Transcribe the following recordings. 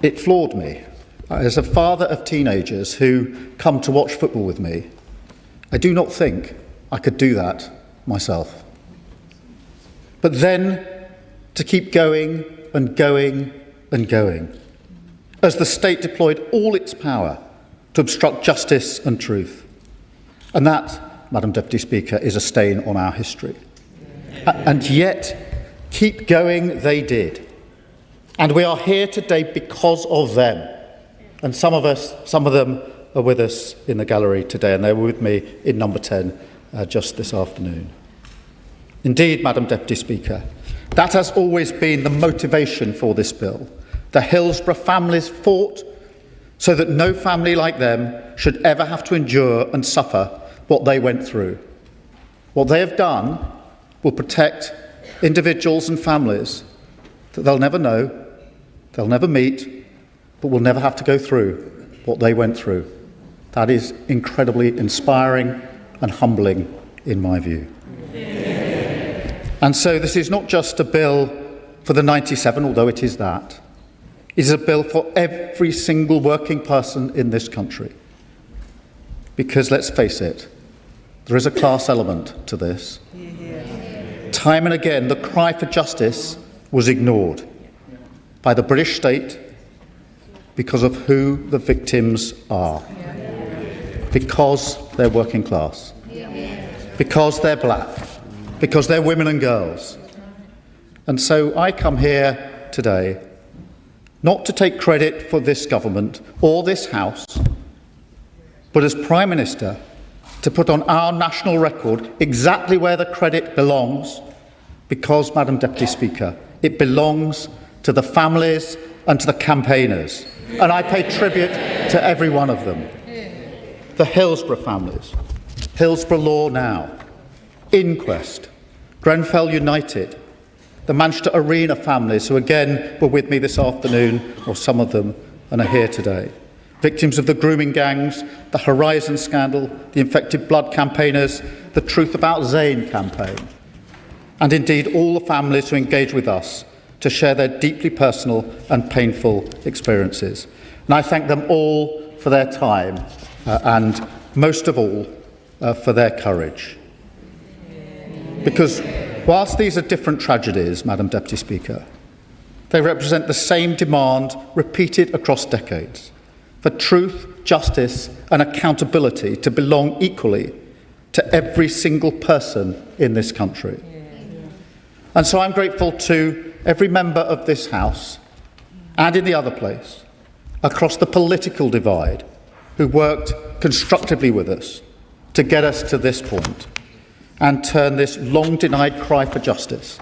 It floored me. As a father of teenagers who come to watch football with me, I do not think I could do that myself. But then to keep going and going and going, as the state deployed all its power to obstruct justice and truth. And that, Madam Deputy Speaker, is a stain on our history. And yet, keep going they did. And we are here today because of them. And some of them are with us in the gallery today, and they were with me in number 10 just this afternoon. Indeed, Madam Deputy Speaker, that has always been the motivation for this bill. The Hillsborough families fought so that no family like them should ever have to endure and suffer what they went through. What they have done will protect individuals and families that they'll never know, they'll never meet, but will never have to go through what they went through. That is incredibly inspiring and humbling in my view. And so this is not just a bill for the 97, although it is that. It is a bill for every single working person in this country. Because let's face it, there is a class element to this. Time and again, the cry for justice was ignored by the British state because of who the victims are. Because they're working class. Because they're black. Because they're women and girls. And so I come here today not to take credit for this government or this House, but as Prime Minister to put on our national record exactly where the credit belongs, because, Madam Deputy Speaker, it belongs to the families and to the campaigners. And I pay tribute to every one of them. The Hillsborough families, Hillsborough Law now, Inquest, Grenfell United, the Manchester Arena families who again were with me this afternoon, or some of them, and are here today. Victims of the grooming gangs, the Horizon scandal, the Infected Blood campaigners, the Truth About Zayn campaign, and indeed all the families who engage with us to share their deeply personal and painful experiences. And I thank them all for their time and most of all for their courage. Because whilst these are different tragedies, Madam Deputy Speaker, they represent the same demand repeated across decades for truth, justice and accountability to belong equally to every single person in this country. And so I'm grateful to every member of this House and in the other place, across the political divide, who worked constructively with us to get us to this point and turn this long-denied cry for justice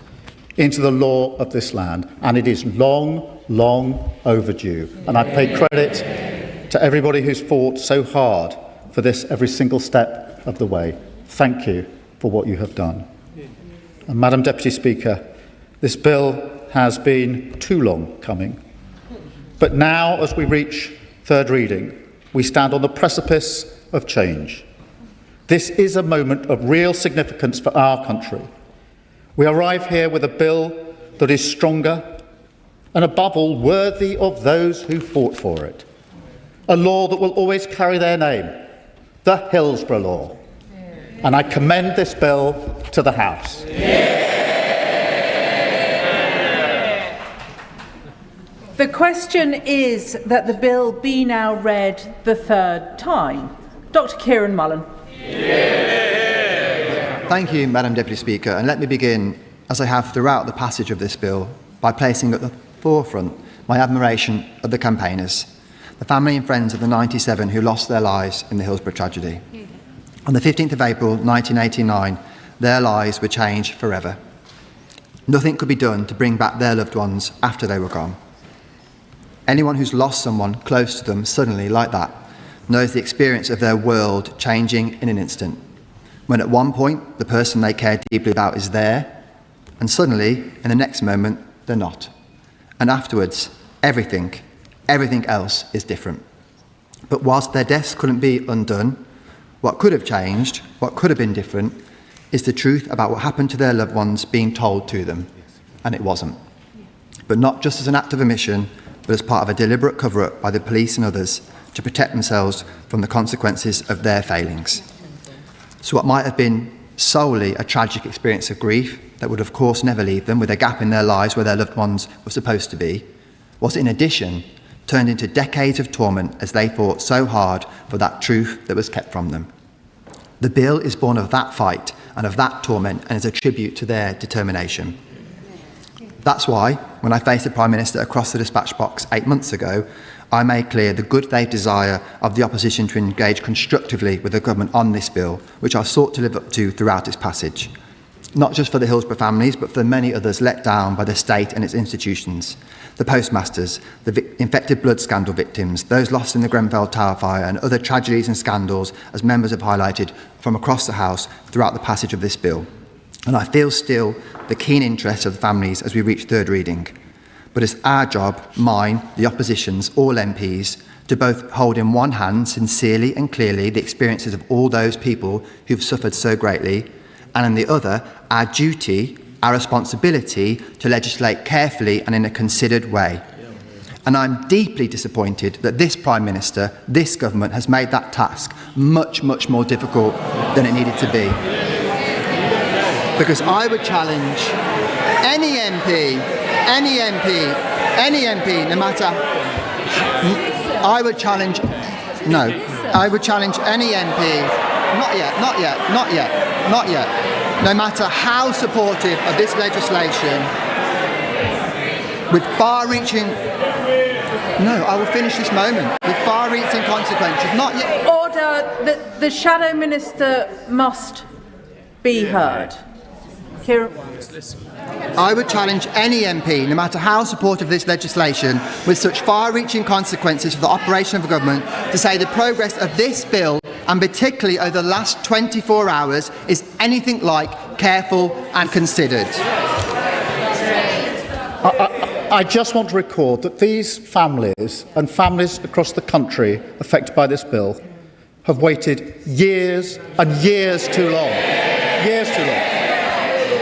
into the law of this land. And it is long, long overdue. And I pay credit to everybody who's fought so hard for this every single step of the way. Thank you for what you have done. And Madam Deputy Speaker, this bill has been too long coming. But now, as we reach third reading, we stand on the precipice of change. This is a moment of real significance for our country. We arrive here with a bill that is stronger and, above all, worthy of those who fought for it. A law that will always carry their name, the Hillsborough Law. And I commend this bill to the House. The question is that the bill be now read the third time. Dr. Kieran Mullen. Thank you, Madam Deputy Speaker, and let me begin, as I have throughout the passage of this bill, by placing at the forefront my admiration of the campaigners, the family and friends of the 97 who lost their lives in the Hillsborough tragedy. On the 15th of April 1989, their lives were changed forever. Nothing could be done to bring back their loved ones after they were gone. Anyone who's lost someone close to them suddenly like that knows the experience of their world changing in an instant, when at one point the person they care deeply about is there, and suddenly, in the next moment, they're not. And afterwards, everything else is different. But whilst their deaths couldn't be undone, what could have changed, what could have been different, is the truth about what happened to their loved ones being told to them, and it wasn't. But not just as an act of omission, but as part of a deliberate cover-up by the police and others to protect themselves from the consequences of their failings. So what might have been solely a tragic experience of grief that would of course never leave them, with a gap in their lives where their loved ones were supposed to be, was in addition turned into decades of torment as they fought so hard for that truth that was kept from them. The bill is born of that fight and of that torment and is a tribute to their determination. That's why, when I faced the Prime Minister across the dispatch box 8 months ago, I made clear the good faith desire of the opposition to engage constructively with the government on this bill, which I sought to live up to throughout its passage. Not just for the Hillsborough families, but for the many others let down by the state and its institutions. The postmasters, the infected blood scandal victims, those lost in the Grenfell Tower fire and other tragedies and scandals, as members have highlighted from across the House throughout the passage of this bill. And I feel still the keen interest of the families as we reach third reading. But it's our job, mine, the opposition's, all MPs, to both hold in one hand sincerely and clearly the experiences of all those people who've suffered so greatly, and in the other, our duty, our responsibility to legislate carefully and in a considered way. And I'm deeply disappointed that this Prime Minister, this government, has made that task much, much more difficult than it needed to be. Because I would challenge any MP, no matter... I would challenge any MP, not yet, no matter how supportive of this legislation, with far-reaching... No, I will finish this moment. With far-reaching consequences, not yet... Order. The Shadow Minister must be heard. Kieran. I would challenge any MP, no matter how supportive of this legislation, with such far-reaching consequences for the operation of the government, to say the progress of this bill, and particularly over the last 24 hours, is anything like careful and considered. I just want to record that these families and families across the country affected by this bill have waited years and years too long. Years too long.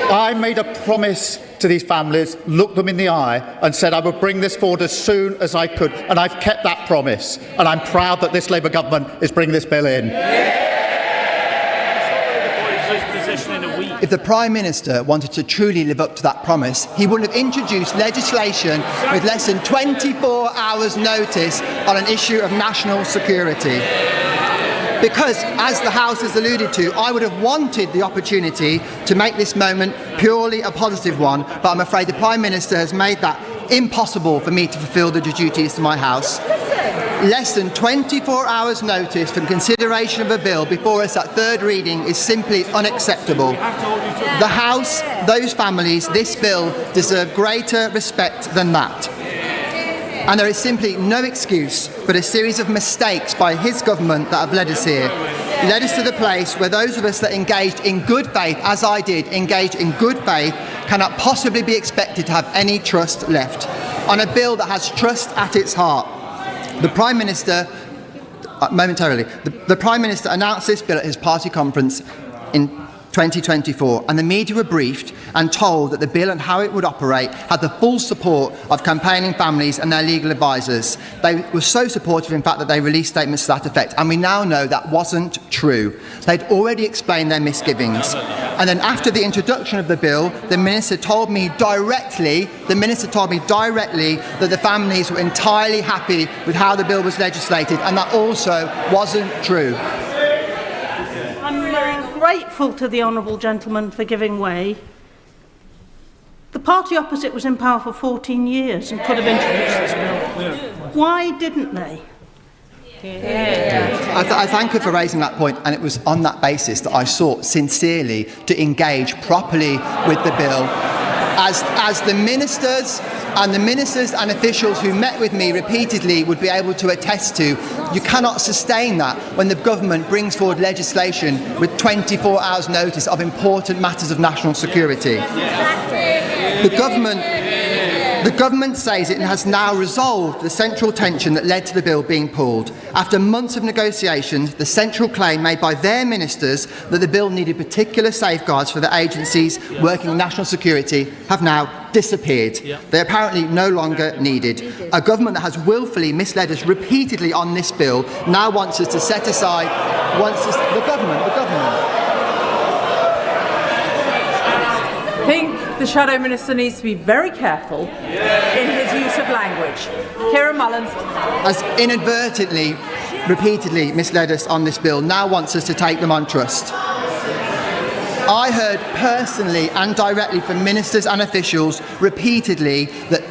I made a promise to these families, looked them in the eye and said I would bring this forward as soon as I could, and I've kept that promise, and I'm proud that this Labour government is bringing this bill in. If the Prime Minister wanted to truly live up to that promise, he wouldn't have introduced legislation with less than 24 hours' notice on an issue of national security. Because, as the House has alluded to, I would have wanted the opportunity to make this moment purely a positive one, but I'm afraid the Prime Minister has made that impossible for me to fulfil the duties to my House. Less than 24 hours' notice for consideration of a bill before us at third reading is simply unacceptable. The House, those families, this bill deserve greater respect than that. And there is simply no excuse but a series of mistakes by his government that have led us here. Led us to the place where those of us that engaged in good faith, as I did, engaged in good faith, cannot possibly be expected to have any trust left on a bill that has trust at its heart. The Prime Minister, the Prime Minister announced this bill at his party conference in 2024, and the media were briefed and told that the bill and how it would operate had the full support of campaigning families and their legal advisors. They were so supportive, in fact, that they released statements to that effect, and we now know that wasn't true. They'd already explained their misgivings. And then after the introduction of the bill, the Minister told me directly that the families were entirely happy with how the bill was legislated, and that also wasn't true. I'm grateful to the honourable gentleman for giving way. The party opposite was in power for 14 years and could have introduced this bill. Why didn't they? I thank her for raising that point, and it was on that basis that I sought sincerely to engage properly with the bill. As the ministers and officials who met with me repeatedly would be able to attest to, you cannot sustain that when the government brings forward legislation with 24 hours notice of important matters of national security. The government says it has now resolved the central tension that led to the bill being pulled. After months of negotiations, the central claim made by their ministers that the bill needed particular safeguards for the agencies working on national security have now disappeared. They're apparently no longer needed. A government that has willfully misled us repeatedly on this bill now wants us to set aside, the government. I think the Shadow Minister needs to be very careful in his use of language. Kieran Mullen. Has inadvertently, repeatedly misled us on this bill, now wants us to take them on trust. I heard personally and directly from ministers and officials repeatedly that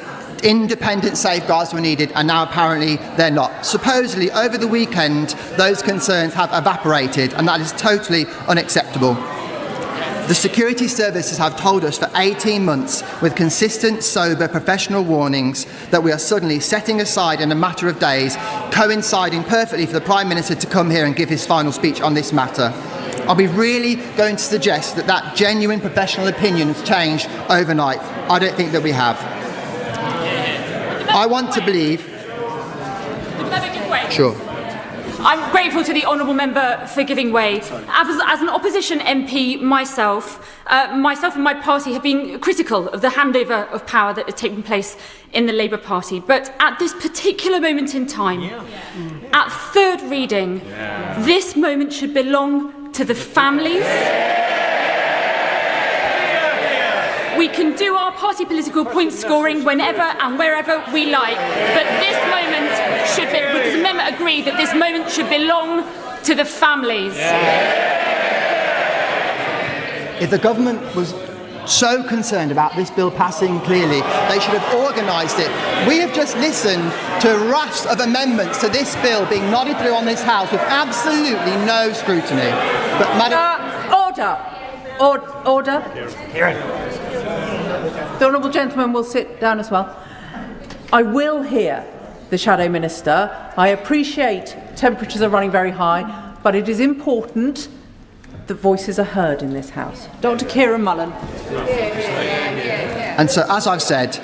independent safeguards were needed, and now apparently they're not. Supposedly, over the weekend, those concerns have evaporated, and that is totally unacceptable. The security services have told us for 18 months, with consistent, sober, professional warnings, that we are suddenly setting aside in a matter of days, coinciding perfectly for the Prime Minister to come here and give his final speech on this matter. Are we really going to suggest that that genuine professional opinion has changed overnight? I don't think that we have. I want to believe... Sure. I'm grateful to the honourable member for giving way. As an opposition MP myself and my party have been critical of the handover of power that has taken place in the Labour Party. But at this particular moment in time, at third reading, this moment should belong to the families. We can do our party political point scoring whenever and wherever we like, but this moment should be, does the member agree that this moment should belong to the families? If the government was so concerned about this bill passing clearly, they should have organised it. We have just listened to rafts of amendments to this bill being nodded through on this House with absolutely no scrutiny. But Order. The honourable gentleman will sit down as well. I will hear the Shadow Minister. I appreciate temperatures are running very high, but it is important that voices are heard in this House. Dr. Kieran Mullen. And so, as I've said,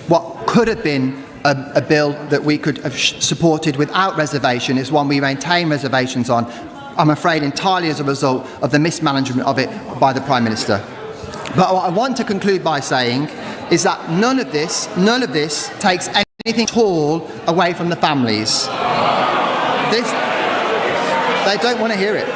what could have been a bill that we could have supported without reservation is one we maintain reservations on, I'm afraid entirely as a result of the mismanagement of it by the Prime Minister. But what I want to conclude by saying is that none of this takes anything at all away from the families. They don't want to hear it.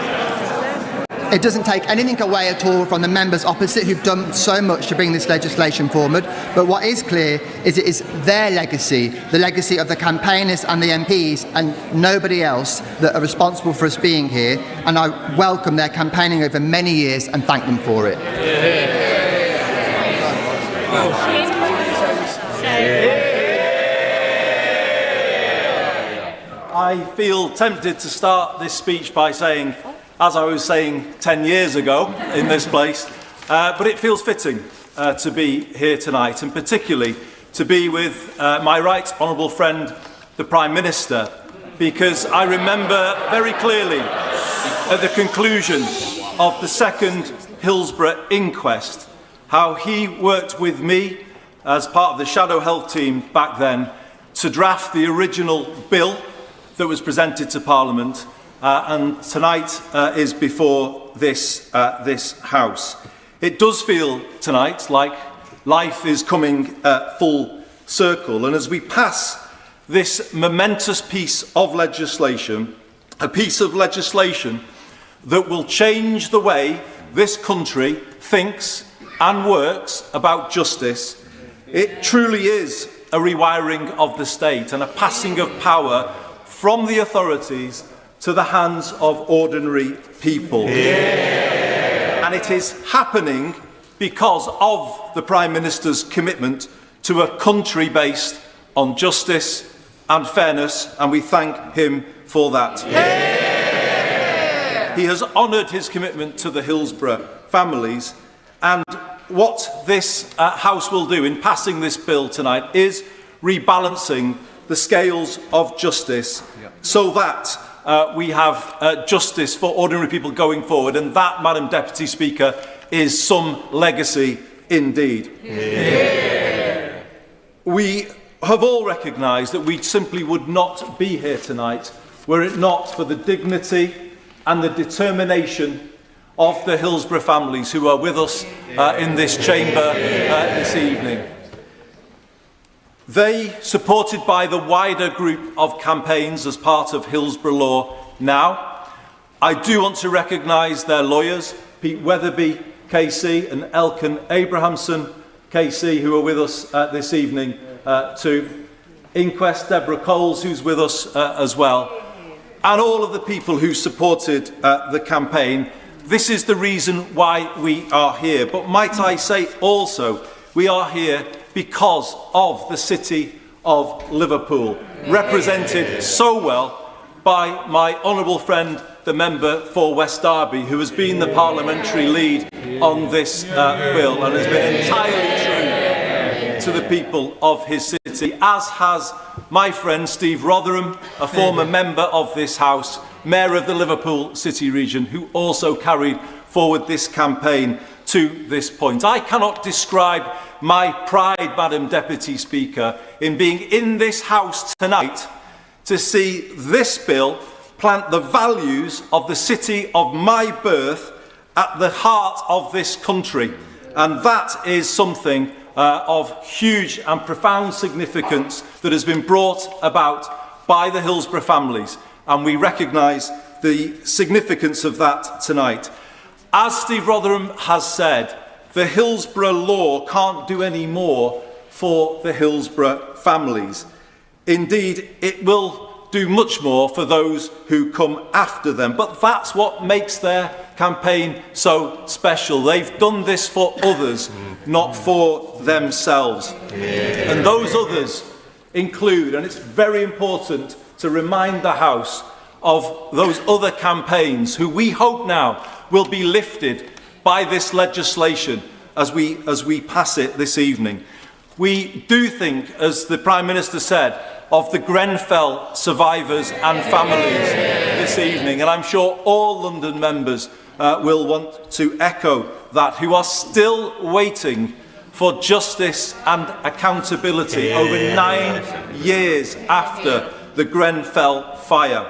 It doesn't take anything away at all from the members opposite who've done so much to bring this legislation forward. But what is clear is it is their legacy, the legacy of the campaigners and the MPs and nobody else that are responsible for us being here. And I welcome their campaigning over many years and thank them for it. I feel tempted to start this speech by saying, as I was saying 10 years ago in this place, but it feels fitting to be here tonight, and particularly to be with my right honourable friend, the Prime Minister, because I remember very clearly at the conclusion of the second Hillsborough inquest how he worked with me as part of the Shadow Health team back then to draft the original bill that was presented to Parliament, and tonight is before this House. It does feel tonight like life is coming full circle, and as we pass this momentous piece of legislation, a piece of legislation that will change the way this country thinks and works about justice, it truly is a rewiring of the state and a passing of power from the authorities to the hands of ordinary people. Yeah. And it is happening because of the Prime Minister's commitment to a country based on justice and fairness, and we thank him for that. Yeah. He has honoured his commitment to the Hillsborough families, and what this House will do in passing this bill tonight is rebalancing the scales of justice so that we have justice for ordinary people going forward, and that, Madam Deputy Speaker, is some legacy indeed. Yeah. We have all recognised that we simply would not be here tonight were it not for the dignity and the determination of the Hillsborough families who are with us in this chamber this evening. They, supported by the wider group of campaigns as part of Hillsborough Law now, I do want to recognise their lawyers, Pete Weatherby, KC, and Elkin Abrahamson, KC, who are with us this evening to Inquest, Deborah Coles, who's with us as well, and all of the people who supported the campaign. This is the reason why we are here. But might I say also, we are here because of the City of Liverpool, represented so well by my honourable friend, the member for West Derby, who has been the parliamentary lead on this bill and has been entirely true to the people of his city, as has my friend Steve Rotherham, a former member of this House, Mayor of the Liverpool City region, who also carried forward this campaign to this point. I cannot describe my pride, Madam Deputy Speaker, in being in this House tonight to see this bill plant the values of the city of my birth at the heart of this country. And that is something of huge and profound significance that has been brought about by the Hillsborough families. And we recognise the significance of that tonight. As Steve Rotherham has said, the Hillsborough Law can't do any more for the Hillsborough families. Indeed, it will do much more for those who come after them. But that's what makes their campaign so special. They've done this for others, not for themselves. And those others include, and it's very important to remind the House of those other campaigns who we hope now will be lifted by this legislation as we pass it this evening. We do think, as the Prime Minister said, of the Grenfell survivors and families this evening, and I'm sure all London members will want to echo that, who are still waiting for justice and accountability over 9 years after the Grenfell fire.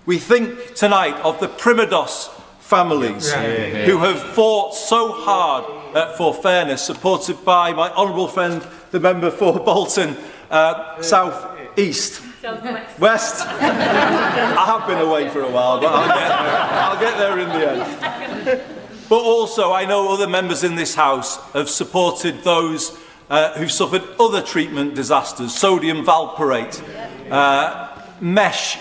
We think tonight of the Primados families who have fought so hard for fairness, supported by my honourable friend, the member for Bolton South East. West. I have been away for a while, but I'll get there in the end. But also, I know other members in this House have supported those who've suffered other treatment disasters, sodium valproate, mesh,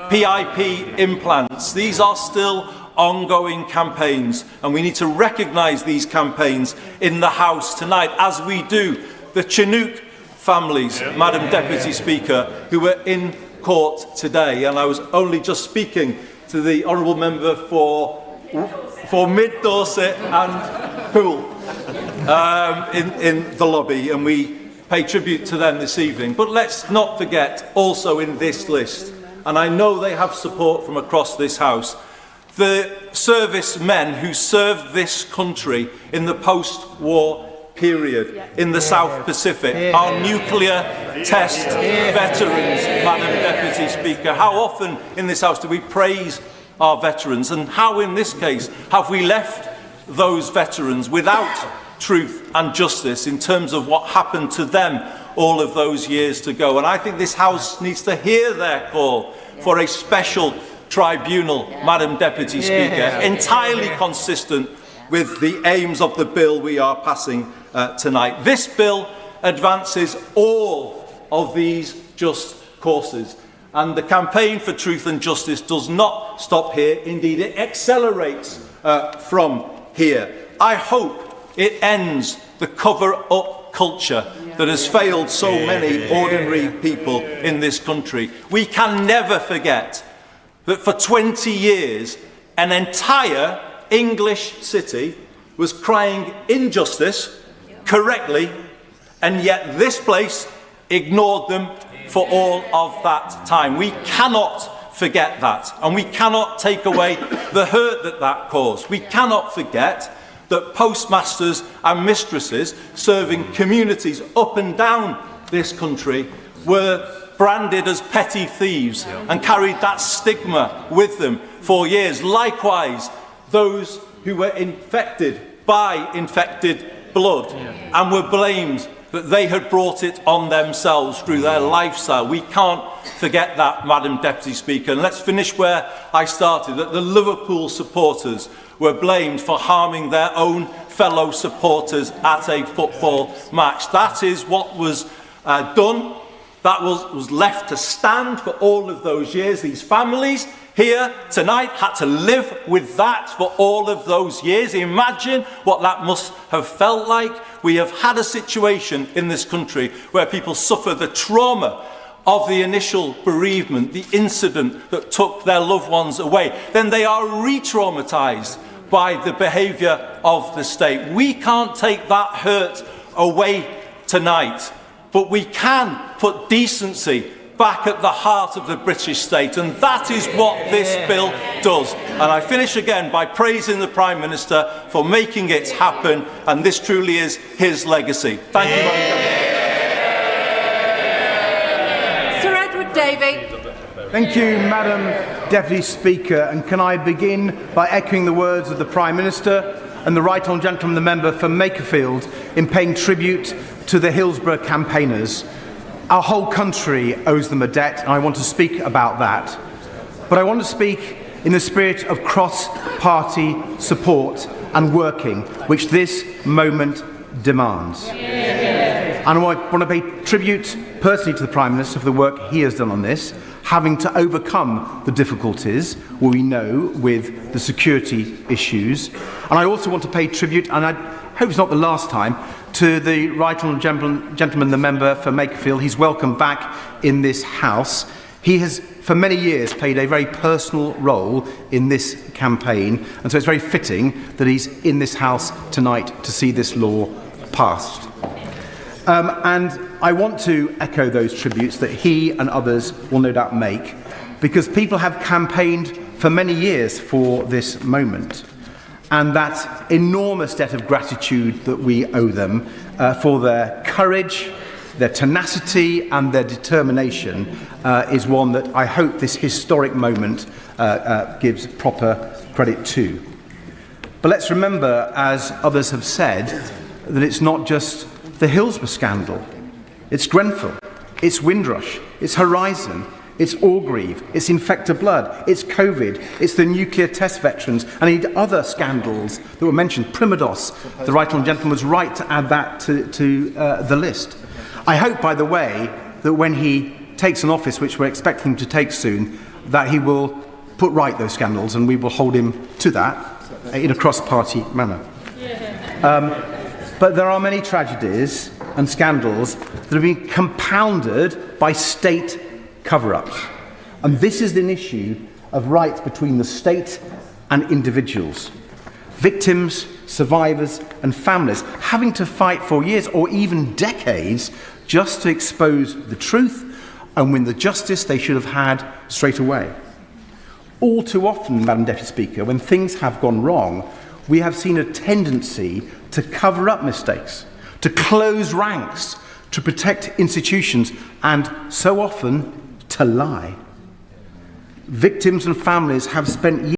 PIP implants. These are still ongoing campaigns, and we need to recognise these campaigns in the House tonight, as we do the Chinook families, Madam Deputy Speaker, who were in court today. And I was only just speaking to the honourable member for Mid Dorset and Poole in the lobby, and we pay tribute to them this evening. But let's not forget also in this list, and I know they have support from across this House, the servicemen who served this country in the post-war period in the South Pacific, our nuclear test veterans, Madam Deputy Speaker. How often in this House do we praise our veterans, and how in this case have we left those veterans without truth and justice in terms of what happened to them all of those years ago? And I think this House needs to hear their call for a special tribunal, Madam Deputy Speaker, entirely consistent with the aims of the bill we are passing tonight. This bill advances all of these just causes, and the campaign for truth and justice does not stop here. Indeed, it accelerates from here. I hope it ends the cover-up culture that has failed so many ordinary people in this country. We can never forget that for 20 years, an entire English city was crying injustice correctly, and yet this place ignored them for all of that time. We cannot forget that, and we cannot take away the hurt that that caused. We cannot forget that postmasters and mistresses serving communities up and down this country were branded as petty thieves and carried that stigma with them for years. Likewise, those who were infected by infected blood and were blamed that they had brought it on themselves through their lifestyle. We can't forget that, Madam Deputy Speaker. And let's finish where I started, that the Liverpool supporters were blamed for harming their own fellow supporters at a football match. That is what was done. That was left to stand for all of those years. These families here tonight had to live with that for all of those years. Imagine what that must have felt like. We have had a situation in this country where people suffer the trauma of the initial bereavement, the incident that took their loved ones away. Then they are re-traumatised by the behaviour of the state. We can't take that hurt away tonight, but we can put decency back at the heart of the British state, and that is what this bill does. And I finish again by praising the Prime Minister for making it happen, and this truly is his legacy. Thank you very much. Sir Edward Davey. Thank you, Madam Deputy Speaker, and can I begin by echoing the words of the Prime Minister and the Right Honourable Gentleman, the member for Makerfield, in paying tribute to the Hillsborough campaigners. Our whole country owes them a debt, and I want to speak about that. But I want to speak in the spirit of cross-party support and working, which this moment demands. And I want to pay tribute personally to the Prime Minister for the work he has done on this, having to overcome the difficulties we know with the security issues. And I also want to pay tribute, and I hope it's not the last time, to the Right Honourable Gentleman, the member for Makerfield. He's welcome back in this House. He has, for many years, played a very personal role in this campaign, and so it's very fitting that he's in this House tonight to see this law passed. And I want to echo those tributes that he and others will no doubt make, because people have campaigned for many years for this moment. And that enormous debt of gratitude that we owe them for their courage, their tenacity and their determination is one that I hope this historic moment gives proper credit to. But let's remember, as others have said, that it's not just the Hillsborough scandal. It's Grenfell, it's Windrush, it's Horizon, it's Orgreave, it's Infector Blood, it's COVID, it's the nuclear test veterans, and indeed other scandals that were mentioned. Primados, the Right Honourable Gentleman was right to add that to the list. I hope, by the way, that when he takes an office, which we're expecting him to take soon, that he will put right those scandals, and we will hold him to that in a cross-party manner. But there are many tragedies and scandals that have been compounded by state cover-ups. And this is an issue of rights between the state and individuals. Victims, survivors and families having to fight for years or even decades just to expose the truth and win the justice they should have had straight away. All too often, Madam Deputy Speaker, when things have gone wrong, we have seen a tendency to cover up mistakes, to close ranks, to protect institutions, and so often to lie. Victims and families have spent years